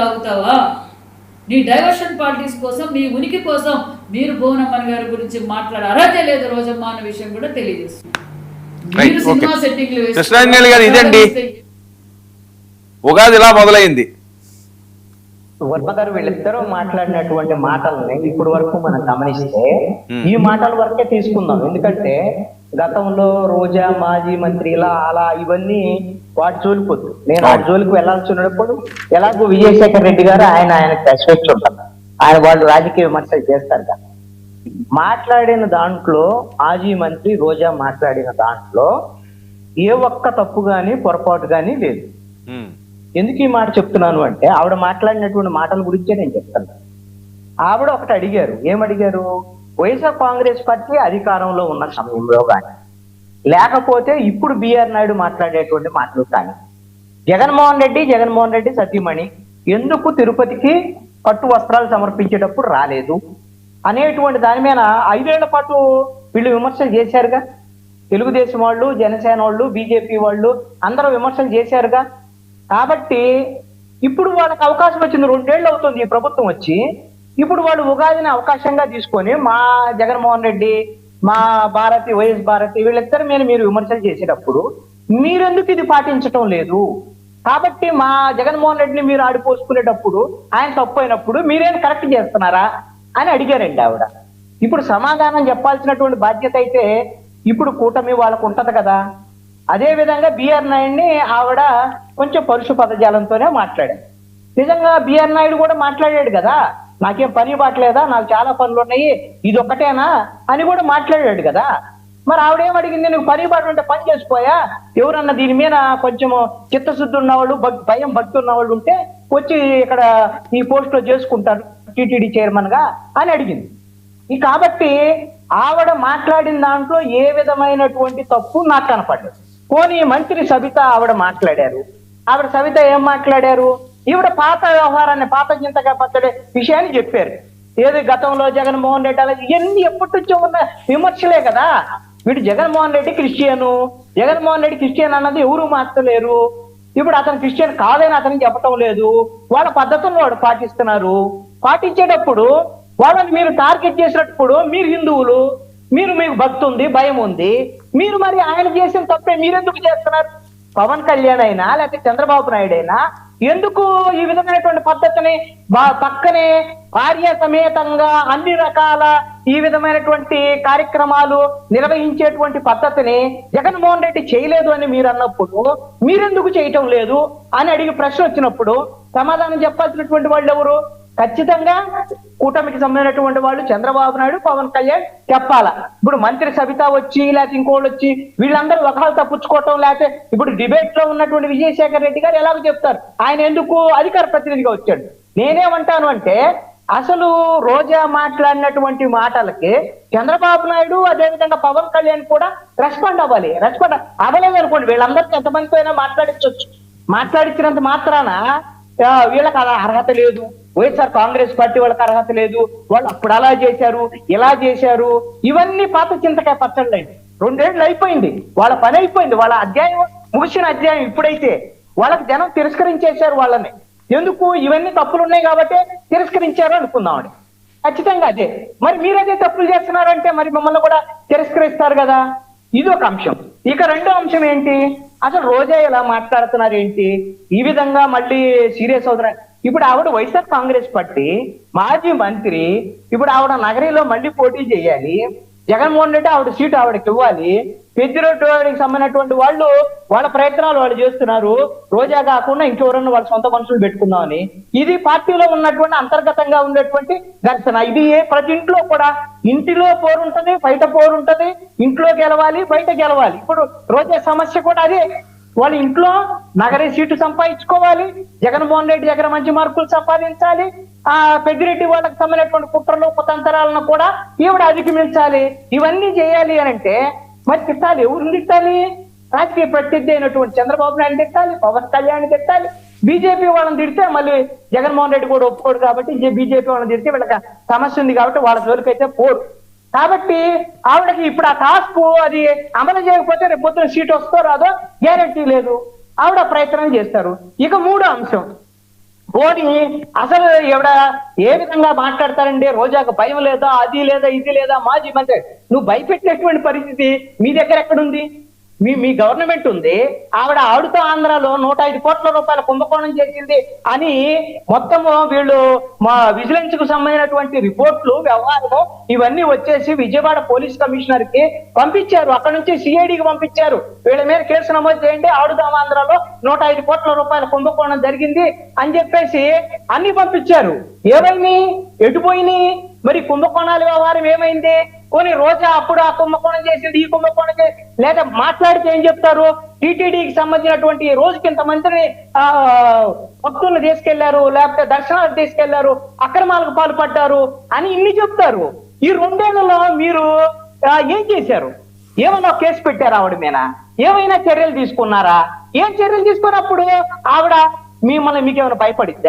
లాగుతావా? నీ diversion politics కోసం, మీ ఉనికి కోసం మీరు భువనమ్మన్ గారి గురించి మాట్లాడే అర్హత లేదు రోజమ్మ అన్న విషయం కూడా తెలియజేస్తుంది. మీరు సినిమా సెట్టింగ్లు ఇదండి ఉగాది ఇలా మొదలైంది. వర్మ గారు వీళ్ళిద్దరూ మాట్లాడినటువంటి మాటల్ని ఇప్పుడు వరకు మనం గమనిస్తే ఈ మాటల వరకే తీసుకుందాం. ఎందుకంటే గతంలో రోజా మాజీ మంత్రి ఇలా అలా ఇవన్నీ వాటి జోలిపోద్దు. నేను వాటి జోలికి వెళ్లాల్సి ఉన్నప్పుడు ఎలాగో విజయశేఖర్ రెడ్డి గారు ఆయనకు రెస్పెక్ట్ ఉంటారు, ఆయన వాళ్ళు రాజకీయ విమర్శలు చేస్తారు కదా. మాట్లాడిన దాంట్లో మాజీ మంత్రి రోజా మాట్లాడిన దాంట్లో ఏ ఒక్క తప్పు గాని పొరపాటు గాని లేదు. ఎందుకు ఈ మాట చెప్తున్నాను అంటే ఆవిడ మాట్లాడినటువంటి మాటల గురించే నేను చెప్తాను. ఆవిడ ఒకటి అడిగారు, ఏమడిగారు? వైఎస్ఆర్ కాంగ్రెస్ పార్టీ అధికారంలో ఉన్న సమయంలో కానీ లేకపోతే ఇప్పుడు బిఆర్ నాయుడు మాట్లాడేటువంటి మాటలు కానీ జగన్మోహన్ రెడ్డి సతీమణి ఎందుకు తిరుపతికి పట్టు వస్త్రాలు సమర్పించేటప్పుడు రాలేదు అనేటువంటి దాని మీద 5 ఏళ్ల పాటు వీళ్ళు విమర్శలు చేశారుగా. తెలుగుదేశం వాళ్ళు, జనసేన వాళ్ళు, బీజేపీ వాళ్ళు అందరూ విమర్శలు చేశారుగా. కాబట్టి ఇప్పుడు వాళ్ళకి అవకాశం వచ్చింది. 2 ఏళ్ళు అవుతుంది ఈ ప్రభుత్వం వచ్చి. ఇప్పుడు వాళ్ళు ఉగాదిని అవకాశంగా తీసుకొని మా జగన్మోహన్ రెడ్డి, మా భారతి, వైఎస్ భారతి వీళ్ళిద్దరి మీద మీరు విమర్శలు చేసేటప్పుడు మీరెందుకు ఇది పాటించటం లేదు? కాబట్టి మా జగన్మోహన్ రెడ్డిని మీరు ఆడిపోసుకునేటప్పుడు ఆయన తప్పు అయినప్పుడు మీరేం కరెక్ట్ చేస్తున్నారా అని అడిగారండి ఆవిడ. ఇప్పుడు సమాధానం చెప్పాల్సినటువంటి బాధ్యత అయితే ఇప్పుడు కూటమి వాళ్ళకు ఉంటది కదా. అదే విధంగా బిఆర్ నాయుడిని ఆవిడ కొంచెం పరుష పదజాలంతోనే మాట్లాడారు. నిజంగా బిఆర్ నాయుడు కూడా మాట్లాడాడు కదా, నాకేం పని బాట్లేదా, నాకు చాలా పనులు ఉన్నాయి, ఇది ఒక్కటేనా అని కూడా మాట్లాడాడు కదా. మరి ఆవిడేం అడిగింది? నువ్వు పని బాటు ఉంటే పని చేసిపోయా, ఎవరన్నా దీని మీద కొంచెం చిత్తశుద్ధి ఉన్నవాళ్ళు, భయం భక్తి ఉన్నవాళ్ళు ఉంటే వచ్చి ఇక్కడ ఈ పోస్ట్ లో చేసుకుంటారు టీటీడీ చైర్మన్ గా అని అడిగింది. కాబట్టి ఆవిడ మాట్లాడిన దాంట్లో ఏ విధమైనటువంటి తప్పు నాకు కనపడలేదు. పోనీ మంత్రి సబిత ఆవిడ మాట్లాడారు. ఆవిడ సబిత ఏం మాట్లాడారు? ఈవిడ పాత వ్యవహారాన్ని, పాత చింతగా పచ్చడే విషయాన్ని చెప్పారు. ఏది గతంలో జగన్మోహన్ రెడ్డి అలా ఇవన్నీ ఎప్పటి నుంచో ఉన్న విమర్శలే కదా. వీడు జగన్మోహన్ రెడ్డి క్రిస్టియన్ అన్నది ఎవరు మార్చలేరు. ఇప్పుడు అతను క్రిస్టియన్ కాదని అతనికి చెప్పటం లేదు. వాళ్ళ పద్ధతులను వాడు పాటిస్తున్నారు. పాటించేటప్పుడు వాళ్ళని మీరు టార్గెట్ చేసినప్పుడు మీరు హిందువులు, మీకు భక్తి ఉంది, భయం ఉంది, మీరు మరి ఆయన చేసిన తప్పే మీరెందుకు చేస్తున్నారు? పవన్ కళ్యాణ్ అయినా లేకపోతే చంద్రబాబు నాయుడు అయినా ఎందుకు ఈ విధమైనటువంటి పద్ధతిని పక్కనే భార్య సమేతంగా అన్ని రకాల ఈ విధమైనటువంటి కార్యక్రమాలు నిర్వహించేటువంటి పద్ధతిని జగన్మోహన్ రెడ్డి చేయలేదు అని మీరు అన్నప్పుడు మీరెందుకు చేయటం లేదు అని అడిగి ప్రశ్న వచ్చినప్పుడు సమాధానం చెప్పాల్సినటువంటి వాళ్ళు ఎవరు? ఖచ్చితంగా కూటమికి సంబంధించినటువంటి వాళ్ళు చంద్రబాబు నాయుడు, పవన్ కళ్యాణ్ చెప్పాలా. ఇప్పుడు మంత్రి సబిత వచ్చి లేకపోతే ఇంకోళ్ళు వచ్చి వీళ్ళందరూ ఒకళ్ళు తప్పించుకోవటం, లేకపోతే ఇప్పుడు డిబేట్ లో ఉన్నటువంటి విజయశేఖర్ రెడ్డి గారు ఎలాగో చెప్తారు, ఆయన ఎందుకు అధికార ప్రతినిధిగా వచ్చాడు. నేనేమంటాను అంటే అసలు రోజా మాట్లాడినటువంటి మాటలకి చంద్రబాబు నాయుడు అదేవిధంగా పవన్ కళ్యాణ్ కూడా రెస్పాండ్ అవ్వాలి. రెస్పాండ్ అవ్వలేదు అనుకోండి, వీళ్ళందరికీ ఎంతమందితో అయినా మాట్లాడించవచ్చు. మాట్లాడించినంత మాత్రాన వీళ్ళకి అలా అర్హత లేదు, వైఎస్ఆర్ కాంగ్రెస్ పార్టీ వాళ్ళకి అర్హత లేదు, వాళ్ళు అప్పుడు అలా చేశారు, ఇలా చేశారు, ఇవన్నీ పాత చింతకాయ పచ్చళ్ళు. 2 ఏళ్ళు అయిపోయింది, వాళ్ళ పని అయిపోయింది, వాళ్ళ అధ్యాయం ముగిసిన అధ్యాయం. ఇప్పుడైతే వాళ్ళకి జనం తిరస్కరించేశారు వాళ్ళని. ఎందుకు? ఇవన్నీ తప్పులు ఉన్నాయి కాబట్టి తిరస్కరించారు అనుకుందామని. ఖచ్చితంగా అదే. మరి మీరదే తప్పులు చేస్తున్నారంటే మరి మిమ్మల్ని కూడా తిరస్కరిస్తారు కదా. ఇది ఒక అంశం. ఇక రెండో అంశం ఏంటి? అసలు రోజా ఇలా మాట్లాడుతున్నారు ఏంటి? ఈ విధంగా మళ్ళీ సీరియస్ అవుతున్నారు. ఇప్పుడు ఆవిడ వైఎస్ఆర్ కాంగ్రెస్ పార్టీ మాజీ మంత్రి, ఇప్పుడు ఆవిడ నగరిలో మళ్ళీ పోటీ చేయాలి. జగన్మోహన్ రెడ్డి ఆవిడ సీటు ఆవిడకి ఇవ్వాలి. పెద్దిరెడ్డికి సంబంధించినటువంటి వాళ్ళు వాళ్ళ ప్రయత్నాలు వాళ్ళు చేస్తున్నారు. రోజా కాకుండా ఇంకెవరన్నా వాళ్ళ సొంత మనుషులు పెట్టుకుందామని. ఇది పార్టీలో ఉన్నటువంటి అంతర్గతంగా ఉండేటువంటి ఘర్షణ. ఇది ప్రతి ఇంట్లో కూడా, ఇంటిలో పోరు ఉంటది, బయట పోరు ఉంటది. ఇంట్లో గెలవాలి, బయట గెలవాలి. ఇప్పుడు రోజా సమస్య కూడా అదే. వాళ్ళ ఇంట్లో నగరి సీటు సంపాదించుకోవాలి, జగన్మోహన్ రెడ్డి దగ్గర మంచి మార్కులు సంపాదించాలి, ఆ పెద్దిరెడ్డి వాళ్ళకి సంబంధించినటువంటి కుట్రలు కుతంత్రాలను కూడా ఈవిడ అధిగమించాలి. ఇవన్నీ చేయాలి అని అంటే మరి తిట్టాలి. ఎవరు తిట్టాలి? రాజకీయ ప్రత్యర్థి అయినటువంటి చంద్రబాబు నాయుడు తిట్టాలి, పవన్ కళ్యాణ్ తిట్టాలి. బీజేపీ వాళ్ళని తిడితే మళ్ళీ జగన్మోహన్ రెడ్డి కూడా ఒప్పుకోడు కాబట్టి బీజేపీ వాళ్ళని తిడితే వీళ్ళకి సమస్య ఉంది కాబట్టి వాళ్ళ జోలికైతే పోరు. కాబట్టి ఆవిడకి ఇప్పుడు ఆ టాస్క్ అది అమలు చేయకపోతే రేపు పొద్దున సీట్ వస్తో రాదో గ్యారెంటీ లేదు. ఆవిడ ప్రయత్నం చేస్తారు. ఇక మూడో అంశం, పోనీ అసలు ఎవడ ఏ విధంగా మాట్లాడతారండి? రోజాకు భయం లేదా, అది లేదా, ఇది లేదా, మాజీ మంత్రి నువ్వు భయపెట్టినటువంటి పరిస్థితి మీ దగ్గర ఎక్కడుంది? మీ గవర్నమెంట్ ఉంది. ఆవిడతో ఆంధ్రాలో 105 కోట్ల రూపాయల కుంభకోణం చేసింది అని మొత్తము వీళ్ళు మా విజిలెన్స్ కు సంబంధించినటువంటి రిపోర్ట్లు, వ్యవహారము ఇవన్నీ వచ్చేసి విజయవాడ పోలీస్ కమిషనర్ కి పంపించారు. అక్కడ నుంచి సిఐడికి పంపించారు. వీళ్ళ మీద కేసు నమోదు చేయండి, ఆడుతో ఆంధ్రాలో 105 కోట్ల రూపాయల కుంభకోణం జరిగింది అని చెప్పేసి అన్ని పంపించారు. ఏమైంది? ఎటుపోయినాయి? మరి కుంభకోణాల వ్యవహారం ఏమైంది? కొన్ని రోజా అప్పుడు ఆ కుంభకోణం చేసింది, ఈ కుంభకోణం చేసి లేదా మాట్లాడితే ఏం చెప్తారు? టీటీడీకి సంబంధించినటువంటి రోజుకి ఇంతమందిని భక్తులను తీసుకెళ్లారు, లేకపోతే దర్శనాలకు తీసుకెళ్లారు, అక్రమాలకు పాల్పడ్డారు అని ఇన్ని చెప్తారు. ఈ 2 ఏళ్లలో మీరు ఏం చేశారు? ఏమైనా కేసు పెట్టారా ఆవిడ మీద? ఏమైనా చర్యలు తీసుకున్నారా? ఏం చర్యలు తీసుకున్నప్పుడు ఆవిడ మీకేమైనా భయపడిద్దా?